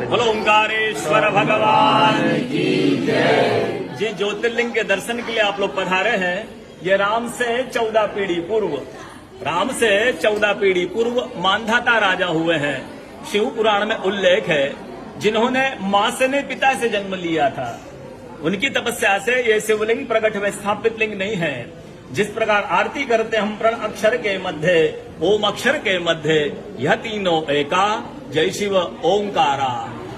बोलो ओंकारेश्वर भगवान की जय। जी ज्योतिर्लिंग के दर्शन के लिए आप लोग पधारे हैं। ये राम से 14 पीढ़ी पूर्व मांधाता राजा हुए हैं। शिव पुराण में उल्लेख है, जिन्होंने मां से ने पिता से जन्म लिया था। उनकी तपस्या से ये शिवलिंग प्रकट में स्थापित लिंग नहीं है। जिस प्रकार आरती करते हम प्रण अक्षर के मध्य, ओम अक्षर के मध्य, यह तीनों एका, जय शिव ओंकारा।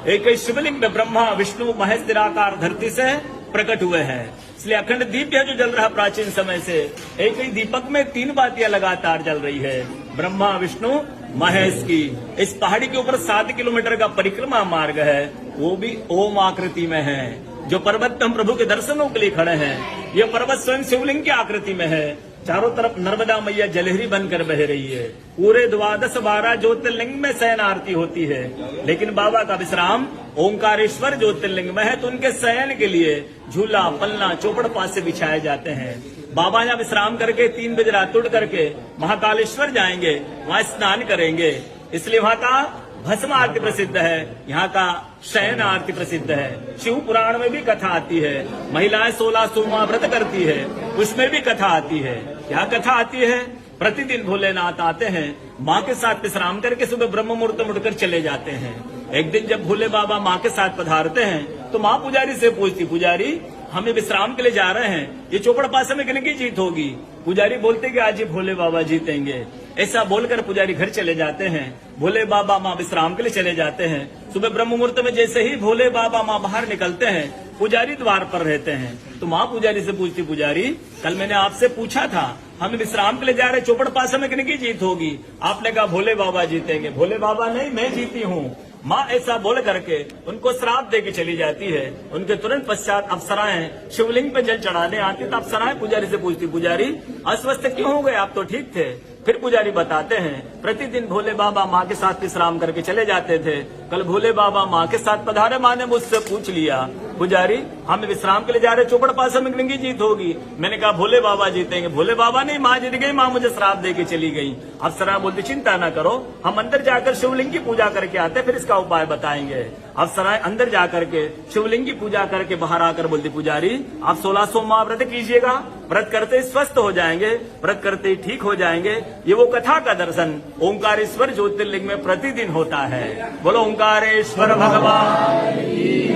एक ही शिवलिंग में ब्रह्मा विष्णु महेश निराकार धरती से प्रकट हुए हैं। इसलिए अखंड दीप है जो जल रहा प्राचीन समय से। एक ही दीपक में 3 बातियां लगातार जल रही है, ब्रह्मा विष्णु महेश की। इस पहाड़ी के ऊपर 7 किलोमीटर का परिक्रमा मार्ग है, वो भी ओम आकृति में है। जो पर्वत पे हम प्रभु के दर्शनों के लिए खड़े हैं, यह पर्वत स्वयं शिवलिंग की आकृति में है। चारों तरफ नर्मदा मैया जलहरी बनकर बह रही है। पूरे 12 ज्योतिर्लिंग में शयन आरती होती है, लेकिन बाबा का विश्राम ओंकारेश्वर ज्योतिर्लिंग में है, तो उनके शयन के लिए झूला पलना चौपड़ पास से बिछाए जाते हैं। बाबा यहाँ विश्राम करके 3 बजे रात उठ करके महाकालेश्वर जाएंगे, वहाँ स्नान करेंगे। इसलिए वहाँ का भस्म आरती प्रसिद्ध है, यहाँ का शयन आरती प्रसिद्ध है। शिव पुराण में भी कथा आती है, महिलाएं 16 सोमवार व्रत करती है, उसमें भी कथा आती है। क्या कथा आती है? प्रतिदिन भोलेनाथ आते हैं, माँ के साथ विश्राम करके सुबह ब्रह्म मुहूर्त में उठकर चले जाते हैं। एक दिन जब भोले बाबा माँ के साथ पधारते हैं, तो माँ पुजारी से पूछती, पुजारी हमें विश्राम के लिए जा रहे हैं, ये चौपड़ पासे में किन की जीत होगी? पुजारी बोलते कि आज ही भोले बाबा जीतेंगे। ऐसा बोलकर पुजारी घर चले जाते हैं। भोले बाबा माँ विश्राम के लिए चले जाते हैं। सुबह ब्रह्म मुहूर्त में जैसे ही भोले बाबा माँ बाहर निकलते हैं, पुजारी द्वार पर रहते हैं। तो माँ पुजारी से पूछती, पुजारी कल मैंने आपसे पूछा था, हम विश्राम के लिए जा रहे, चौपड़ पासे में किन की जीत होगी? आपने कहा भोले बाबा जीतेंगे। भोले बाबा नहीं, मैं जीती हूँ। माँ ऐसा बोल करके उनको श्राप दे के चली जाती है। उनके तुरंत पश्चात अप्सराएं शिवलिंग पे जल चढ़ाने आती, तो अप्सराएं पुजारी से पूछती, पुजारी अस्वस्थ क्यों हो गए, आप तो ठीक थे। फिर पुजारी बताते हैं, प्रतिदिन भोले बाबा माँ के साथ विश्राम करके चले जाते थे। कल भोले बाबा माँ के साथ पधारे, माँ ने मुझसे पूछ लिया, पुजारी हम विश्राम के लिए जा रहे, चौपड़ पासे में किनकी जीत होगी? मैंने कहा भोले बाबा जीतेंगे। भोले बाबा नहीं, माँ जीत गई, माँ मुझे श्राप दे के चली गई। अप्सरा बोलती, चिंता न करो, हम अंदर जाकर शिवलिंग की पूजा करके आते, फिर इसका उपाय बताएंगे। अप्सराएं अंदर जाकर के शिवलिंग की पूजा करके बाहर आकर बोलती, पुजारी आप 16 सोमवार व्रत कीजिएगा, व्रत करते ही स्वस्थ हो जाएंगे, व्रत करते ही ठीक हो जाएंगे। ये वो कथा का दर्शन ओंकारेश्वर ज्योतिर्लिंग में प्रतिदिन होता है। बोलो ओंकारेश्वर भगवान की